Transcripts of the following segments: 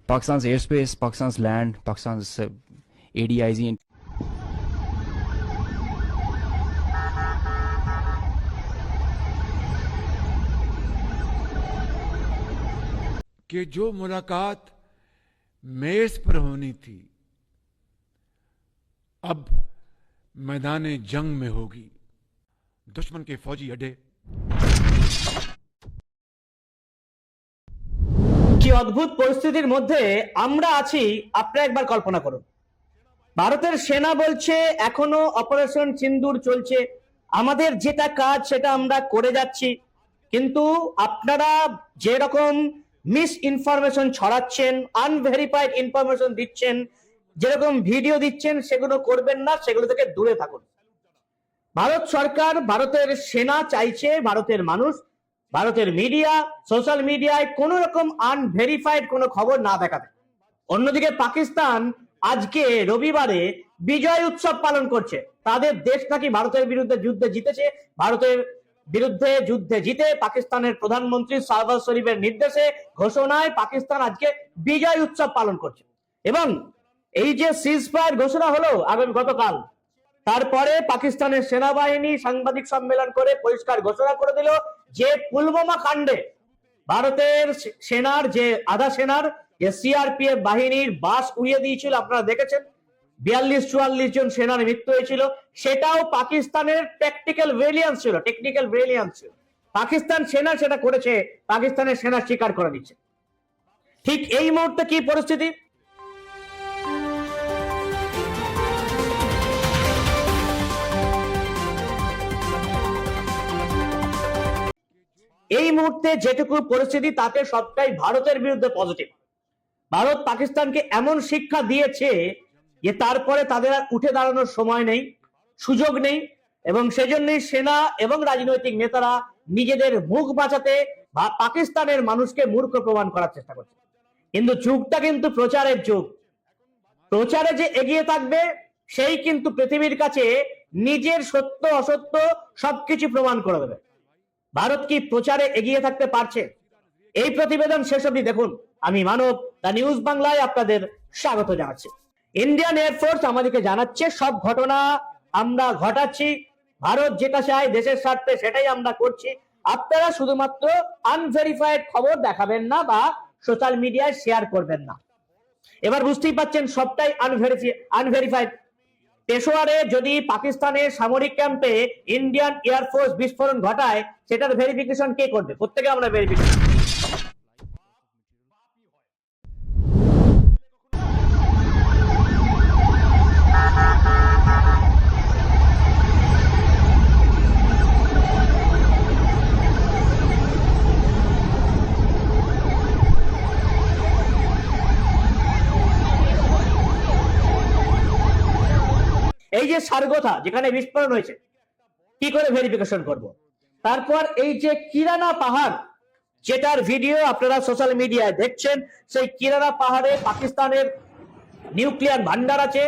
Pakistan's airspace, Pakistan's land, Pakistan's ADIZ. कि जो मुलाकात मेज पर होनी थी अब मैदान जंग में होगी, दुश्मन के फौजी अड्डे। কি অদ্ভুত পরিস্থিতির মধ্যে আমরা আছি আপনারা একবার কল্পনা করুন। ভারতের সেনা বলছে এখনো অপারেশন সিন্দুর চলছে, আমাদের যেটা কাজ সেটা আমরা করে যাচ্ছি, কিন্তু আপনারা যেরকম মিস ইনফরমেশন ছড়াচ্ছেন, আনভেরিফাইড ইনফরমেশন দিচ্ছেন, যেরকম ভিডিও দিচ্ছেন সেগুলো করবেন না, সেগুলো থেকে দূরে থাকুন। ভারত সরকার, ভারতের সেনা চাইছে ভারতের মানুষ, ভারতের মিডিয়া, সোশ্যাল মিডিয়ায় কোন রকম আনভেরিফাইড কোনো খবর না দেখাতে। অন্যদিকে পাকিস্তান আজকে রবিবারে বিজয় উৎসব পালন করছে, তাদের দেশ নাকি ভারতের বিরুদ্ধে যুদ্ধে জিতেছে, ভারতের বিরুদ্ধে যুদ্ধে জিতে পাকিস্তানের প্রধানমন্ত্রী শাহবাজ শরীফের নির্দেশে ঘোষণায় পাকিস্তান আজকে বিজয় উৎসব পালন করছে। এবং এই যে সিজফায়ার ঘোষণা হলো আগামী গতকাল, তারপরে পাকিস্তানের সেনাবাহিনী সাংবাদিক সম্মেলন করে পরিষ্কার ঘোষণা করে দিল যে পুলওয়ামা কাণ্ডে ভারতের সেনার যে আধা সেনার যে সিআরপিএফ বাহিনীর বাস উড়িয়ে দিয়েছিল, আপনারা দেখেছেন 42-44 জন সেনার মৃত্যু হয়েছিল, সেটাও পাকিস্তানের টেকনিক্যাল ব্রিলিয়ান্স ছিল। পাকিস্তান সেনা সেটা করেছে, পাকিস্তানের সেনা স্বীকার করে দিচ্ছে। ঠিক এই মুহূর্তে কি পরিস্থিতি? এই মুহূর্তে যেটুকু পরিস্থিতি তাতে সবটাই ভারতের বিরুদ্ধে পজিটিভ। ভারত পাকিস্তানকে এমন শিক্ষা দিয়েছে যে তারপরে তাদের আর উঠে দাঁড়ানোর সময় নেই, সুযোগ নেই, এবং সেজন্যই সেনা এবং রাজনৈতিক নেতারা নিজেদের মুখ বাঁচাতে পাকিস্তানের মানুষকে মূর্খ প্রমাণ করার চেষ্টা করছে। কিন্তু যুগটা কিন্তু প্রচারের যুগ, প্রচারে যে এগিয়ে থাকবে সেই কিন্তু পৃথিবীর কাছে নিজের সত্য অসত্য সবকিছু প্রমাণ করে দেবে। ভারত কি প্রচারে এগিয়ে থাকতে পারছে? এই প্রতিবেদন শেষ অবধি দেখুন। আমি মানব, দ্য নিউজ বাংলায় আপনাদের স্বাগত জানাচ্ছি। ইন্ডিয়ান এয়ারফোর্স আমাদেরকে জানাচ্ছে সব ঘটনা আমরা ঘটাচ্ছি, ভারত যেটা চায় দেশের স্বার্থে সেটাই আমরা করছি, আপনারা শুধুমাত্র আনভেরিফাইড খবর দেখাবেন না বা সোশ্যাল মিডিয়ায় শেয়ার করবেন না। এবার বুঝতেই পাচ্ছেন সবটাই আনভেরিফাইড। পেশোয়ারে যদি পাকিস্তানের সামরিক ক্যাম্পে ইন্ডিয়ান এয়ারফোর্স বিস্ফোরণ ঘটায়, সেটার ভেরিফিকেশন কে করবে? প্রত্যেকে আমরা ভেরিফিকেশন। এই যে সারগোথা যেখানে বিস্ফোরণ হয়েছে, কি করে ভেরিফিকেশন করব? তারপর এই যে কিরানা পাহাড় যেটার ভিডিও আপনারা সোশ্যাল মিডিয়ায় দেখছেন, সেই কিরানা পাহাড়ে পাকিস্তানের নিউক্লিয়ার ভান্ডার আছে,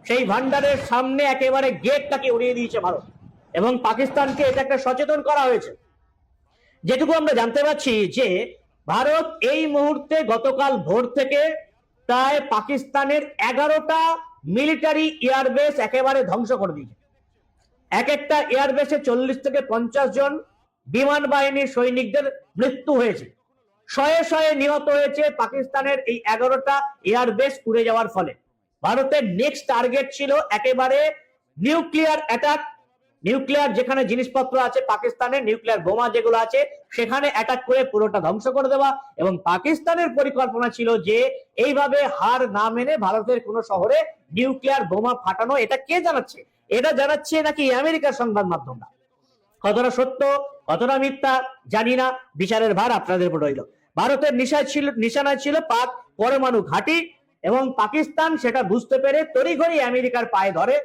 সেই ভান্ডারের সামনে একেবারে গেটটাকে উড়িয়ে দিয়েছে ভারত, এবং পাকিস্তানকে এটা একটা সচেতন করা হয়েছে। যেটুকু আমরা জানতে পারছি যে ভারত এই মুহূর্তে গতকাল ভোর থেকে প্রায় পাকিস্তানের 11টা মিলিটারি এয়ারবেস একেবারে ধ্বংস করে দিয়েছে। এক একটা এয়ারবেসে 40 থেকে 50 জন বিমান বাহিনীর সৈনিকদের মৃত্যু হয়েছে, শয়ে শয়ে নিহত হয়েছে পাকিস্তানের এই 11টা এয়ারবেস উড়ে যাওয়ার ফলে। ভারতের নেক্সট টার্গেট ছিল একেবারে নিউক্লিয়ার অ্যাটাক, নিউক্লিয়ার যেখানে জিনিসপত্র আছে পাকিস্তানের, নিউক্লিয়ার বোমা যেগুলো আছে সেখানে অ্যাটাক করে পুরোটা ধ্বংস করে দেওয়া। এবং পাকিস্তানের পরিকল্পনা ছিল যে এইভাবে হার না মেনে ভারতের কোন শহরে নিউক্লিয়ার বোমা ফাটানো। এটা কে জানাচ্ছে? এটা জানাচ্ছে নাকি আমেরিকার সংবাদ মাধ্যমরা। কতটা সত্য কতটা মিথ্যা জানি না, বিচারের ভার আপনাদের উপর রইল। ভারতের নিশানায় ছিল পাক পরমাণু ঘাঁটি, এবং পাকিস্তান সেটা বুঝতে পেরে তড়িঘড়ি আমেরিকার পায়ে ধরে,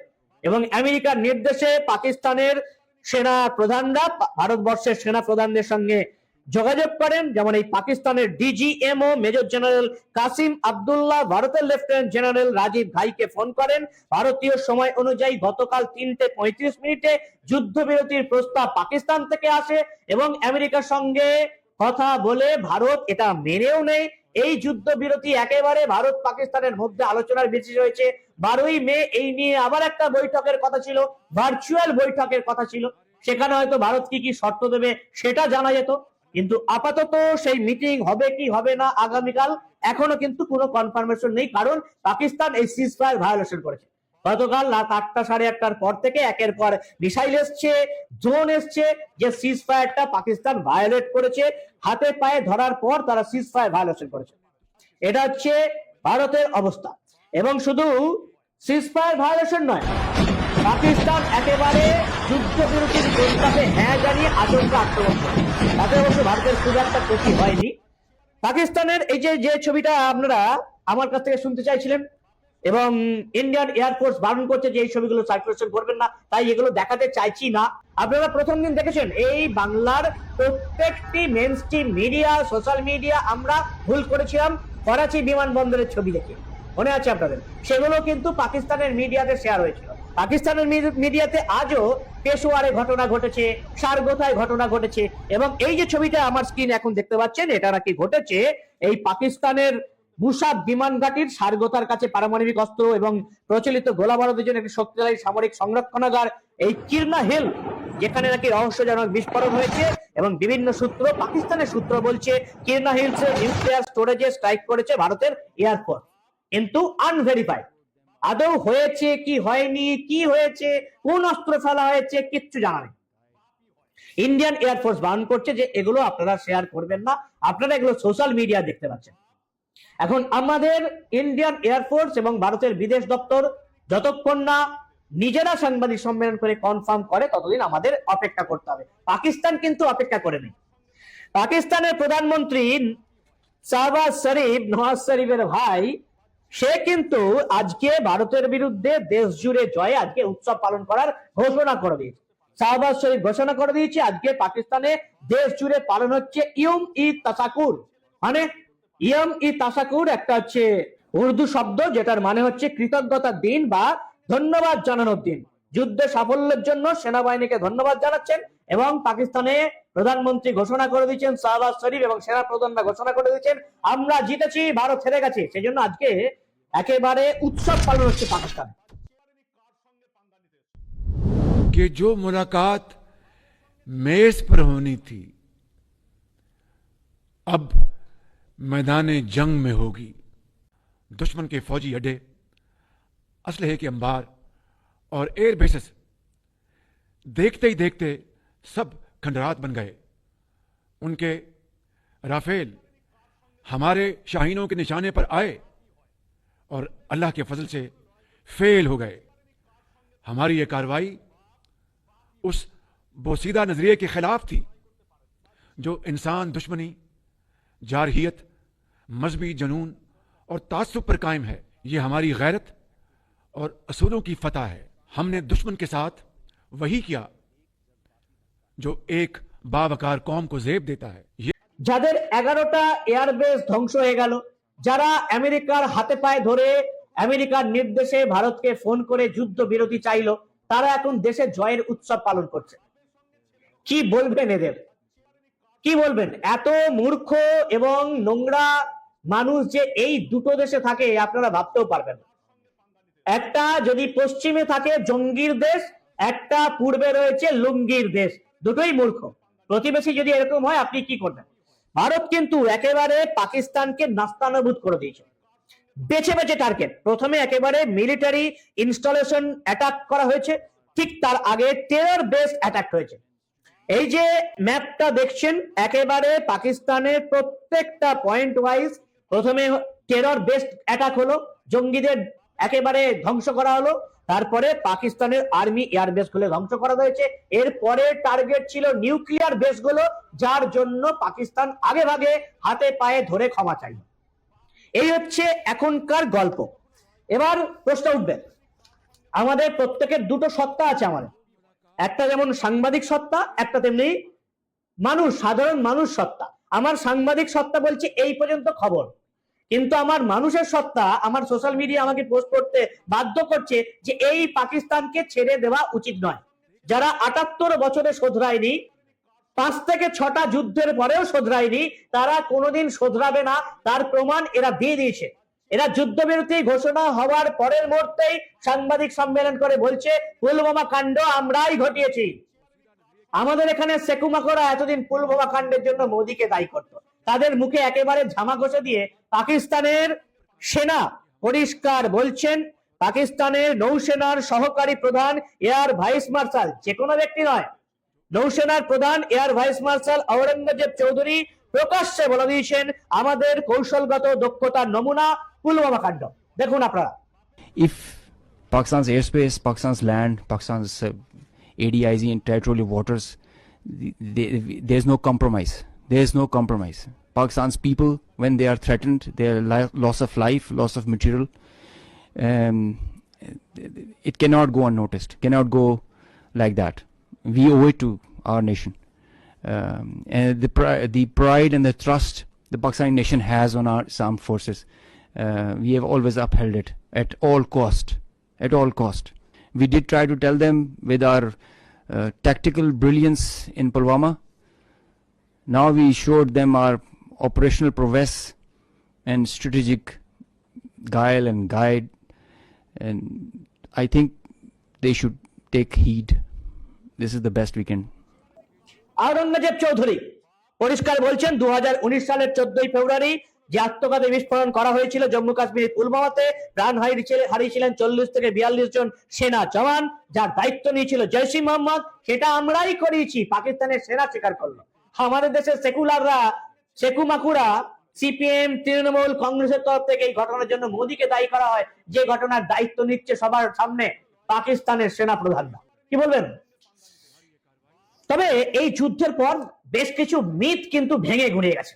এবং আমেরিকার নির্দেশে পাকিস্তানের সেনা প্রধানরা ভারতবর্ষের সেনা প্রধানদের সঙ্গে যোগাযোগ করেন। যেমন এই পাকিস্তানের DGMO major general Kasim Abdullah ভারতের লেফটেন্যান্ট জেনারেল রাজীব ঘাইকে ফোন করেন। ভারতীয় সময় অনুযায়ী গতকাল 3:35 যুদ্ধবিরতির প্রস্তাব পাকিস্তান থেকে আসে, এবং আমেরিকার সঙ্গে কথা বলে ভারত এটা মেনেও নেয় এই যুদ্ধবিরতি একেবারে ভারত পাকিস্তানের মধ্যে আলোচনার বিষয় হয়েছে। 12ই মে এই নিয়ে আবার একটা বৈঠকের কথা ছিল, ভার্চুয়াল বৈঠকের কথা ছিল, সেখানে হয়তো ভারত কি কি শর্ত দেবে সেটা জানা যেত। কিন্তু আপাতত সেই মিটিং হবে কি হবে না আগামীকাল এখনো কিন্তু কোনো কনফার্মেশন নেই, কারণ পাকিস্তান এই সিজ ফায়ার ভায়োলেশন করেছে। গতকাল রাত 8টা 8:30টার পর থেকে একের পর মিসাইল এসছে, ড্রোন এসছে, যে সিজ ফায়ারটা পাকিস্তান ভায়োলেট করেছে, হাতে পায়ে ধরার পর তারা সিজ ফায়ার ভায়োলেশন করেছে। এটা হচ্ছে ভারতের অবস্থা। এবং শুধু সিজ ফায়ার ভায়োলেশন নয়, পাকিস্তান একেবারে যুদ্ধবিরতির প্রস্তাবে হ্যাঁ জানিয়ে আচমকা আক্রমণ করে। তাতে অবশ্য ভারতের খুব একটা ক্ষতি হয়নি। পাকিস্তানের এই যে ছবিটা আপনারা আমার কাছ থেকে শুনতে চাইছিলেন, এবং ইন্ডিয়ান এয়ারফোর্স বারণ করছে যে এই ছবিগুলো সার্কুলেশন করবেন না, তাই এগুলো দেখাতে চাইছি না। আপনারা প্রথম দিন দেখেছেন এই বাংলার প্রত্যেকটি মেইনস্ট্রিম মিডিয়া, সোশ্যাল মিডিয়া আমরা ভুল করেছিলাম করাচি বিমানবন্দরের ছবি দেখে, মনে আছে আপনাদের? সেগুলো কিন্তু পাকিস্তানের মিডিয়াতে শেয়ার হয়েছিল। পাকিস্তানের মিডিয়াতে আজও পেশোয়ারে ঘটনা ঘটেছে, সারগোথায় ঘটনা ঘটেছে, এবং এই যে ছবিটা আমার স্ক্রিন এখন দেখতে পাচ্ছেন এটা নাকি ঘটেছে এই পাকিস্তানের মুসাব বিমান ঘাঁটির সারগোথার কাছে পারমাণবিক অস্ত্র এবং প্রচলিত গোলা বারুদের জন্য একটি শক্তিশালী সামরিক সংরক্ষণাগার এই কিরনা হিল, যেখানে নাকি রহস্যজনক বিস্ফোরণ হয়েছে। এবং বিভিন্ন সূত্র, পাকিস্তানের সূত্র বলছে কিরনা হিলস এর নিউক্লিয়ার স্টোরেজে স্ট্রাইক করেছে ভারতের এয়ারফোর্স, কিন্তু আনভেরিফাইড। আদৌ হয়েছে কি হয়নি, কি হয়েছে, কোন অস্ত্র ফেলা হয়েছে, কিচ্ছু জানা নেই। ইন্ডিয়ান এয়ারফোর্স বারণ করছে যে এগুলো আপনারা শেয়ার করবেন না, আপনারা এগুলো সোশ্যাল মিডিয়া দেখতে পাচ্ছেন। এখন আমাদের ইন্ডিয়ান এয়ারফোর্স এবং ভারতের বিদেশ দপ্তর যতক্ষণ না নিজেরা সাংবাদিক সম্মেলন করে কনফার্ম করে ততদিন আমাদের অপেক্ষা করতে হবে। পাকিস্তান কিন্তু অপেক্ষা করেনি। পাকিস্তানের প্রধানমন্ত্রী শাহবাজ শরীফ, নওয়াজ শরীফের ভাই, সে কিন্তু আজকে ভারতের বিরুদ্ধে দেশ জুড়ে জয়ে আজকে উৎসব পালন করার ঘোষণা করে দিয়েছে। শাহবাজ শরীফ ঘোষণা করে দিয়েছে আজকে পাকিস্তানে দেশ জুড়ে পালন হচ্ছে ইয়ুম ই তাসাকুর। মানে ইয়ুম ই তাসাকুর একটা হচ্ছে উর্দু শব্দ, যেটার মানে হচ্ছে কৃতজ্ঞতার দিন বা ধন্যবাদ জানানোর দিন। যুদ্ধে সাফল্যের জন্য সেনাবাহিনীকে ধন্যবাদ জানাচ্ছেন, এবং পাকিস্তানে প্রধানমন্ত্রী ঘোষণা করে দিয়েছেন শাহবাজ শরীফ এবং সেনা প্রধানরা ঘোষণা করে দিয়েছেন আমরা জিতেছি, ভারত হেরে গেছে। সেই জন্য আজকে একেবারে উৎসব পালন হচ্ছে পাকিস্তানে। कि जो मुलाकात मेज पर होनी थी अब मैदान जंग में होगी। दुश्मन के फौजी अड्डे, असलहे के अंबार और एयर बेसेस देखते ही देखते सब खंडरात बन गए। उनके राफेल हमारे शाहीनों के निशाने पर आए और अल्लाह के फजल से फेल हो गए। हमारी ये कार्रवाई उस बोसीदा नजरिए के खिलाफ थी जो इंसान दुश्मनी, जारहियत, मजहबी जनून और तासुब पर कायम है। ये हमारी गैरत और असूलों की फतह है। हमने दुश्मन के साथ वही किया जो एक बावकार कौम को जेब देता है। যাদের 11টা এয়ারবেস ধ্বংস হয়ে গেল, যারা আমেরিকার হাতে পায়ে ধরে আমেরিকার নির্দেশে ভারতকে ফোন করে যুদ্ধ বিরতি চাইলো, তারা এখন দেশে জয়ের উৎসব পালন করছে। কি বলবেন এদের? কি বলবেন? এত মূর্খ এবং নোংরা মানুষ যে এই দুটো দেশে থাকে আপনারা ভাবতেও পারবেন না। একটা যদি পশ্চিমে থাকে জঙ্গির দেশ, একটা পূর্বে রয়েছে লুঙ্গির দেশ, দুটোই মূর্খ। প্রতিবেশী যদি এরকম হয় আপনি কি করবেন? ভারত কিন্তু একেবারে পাকিস্তানকে নাস্তানাবুদ করে দিয়েছে, বেছে বেছে টার্গেট। প্রথমে একেবারে মিলিটারি ইনস্টলেশন অ্যাটাক করা হয়েছে, ঠিক তার আগে টেরর বেস অ্যাটাক হয়েছে। এই যে ম্যাপটা দেখছেন, একেবারে পাকিস্তানের প্রত্যেকটা পয়েন্ট ওয়াইজ প্রথমে টেরর বেস অ্যাটাক হলো, জঙ্গিদের একেবারে ধ্বংস করা হলো, তারপরে পাকিস্তানের আর্মি এয়ারবেস গুলো ধ্বংস করা হয়েছে। এরপরে টার্গেট ছিল নিউক্লিয়ার বেস গুলো, যার জন্য পাকিস্তান আগে ভাগে হাতে পায়ে ধরে ক্ষমা চাইল। এই হচ্ছে এখনকার গল্প। এবার প্রশ্ন উঠবে, আমাদের প্রত্যেকের দুটো সত্তা আছে। আমাদের একটা যেমন সাংবাদিক সত্তা, একটা তেমনি মানুষ, সাধারণ মানুষ সত্তা। আমার সাংবাদিক সত্তা বলছে এই পর্যন্ত খবর, কিন্তু আমার মানুষের সত্তা, আমার সোশ্যাল মিডিয়া আমাকে পোস্ট করতে বাধ্য করছে যে এই পাকিস্তানকে ছেড়ে দেওয়া উচিত নয়। যারা 78 বছরে শোধরায়নি, 5 থেকে 6টা যুদ্ধের পরেও শোধরায়নি, তারা কোনোদিন শোধরাবে না, তার প্রমাণ এরা দিয়ে দিয়েছে। এরা যুদ্ধবিরতি ঘোষণা হওয়ার পরের মুহূর্তেই সাংবাদিক সম্মেলন করে বলছে পুলওয়ামা কাণ্ড আমরাই ঘটিয়েছি। আমাদের এখানে সেকুমাকোরা এতদিন পুলওয়ামা কাণ্ডের জন্য মোদিকে দায়ী করত, তাদের মুখে একেবারে ঝামা ঘষে দিয়ে পাকিস্তানের সেনা পরিষ্কার বলছেন, পাকিস্তানের নৌসেনার সহকারী প্রধান এয়ার ভাইস মার্শাল, যে কোনো ব্যক্তি নয়, নৌসেনার প্রধান air vice marshal Aurangzeb Chowdhury প্রকাশ্যে বলে দিয়েছেন আমাদের কৌশলগত দক্ষতার নমুনা পুলওয়ামা কাণ্ড। দেখুন আপনারা। If Pakistan's airspace, Pakistan's land, Pakistan's ADIZ and territorial waters, there's no compromise. There's no compromise. Pakistan's people, when they are threatened, their loss of life, loss of material, it cannot go unnoticed, cannot go like that. We owe it to our nation. And the pride and the trust the Pakistani nation has on our armed forces, we have always upheld it at all cost. At all cost. We did try to tell them with our tactical brilliance in Pulwama. Now we showed them our operational prowess and strategic guile and guide, and I think they should take heed. This is the best we can. Aurangzeb Chowdhury পরিষ্কার বলছেন 2019 সালের 14ই ফেব্রুয়ারি যে আত্মঘাতী বিস্ফোরণ করা হয়েছিল জম্মু কাশ্মীরের পুলওয়ামাতে, প্রাণ হারিয়েছিলেন 40 থেকে 42 জন সেনা জওয়ান, যার দায়িত্ব নিয়েছিল জৈশ-ই মোহাম্মদ, সেটা আমরাই করিয়েছি, পাকিস্তানের সেনা স্বীকার করলো। আমাদের দেশের সেকুলাররা, সেকুমাকুরা, সিপিএম, তৃণমূল, কংগ্রেসের তরফ থেকে এই ঘটনার জন্য মোদিকে দায়ী করা হয়, যে ঘটনার দায়িত্ব নিচ্ছে সবার সামনে পাকিস্তানের সেনা প্রধানরা। কি বলবেন? তবে এই যুদ্ধের পর বেশ কিছু মিথ কিন্তু ভেঙে গুঁড়িয়ে গেছে।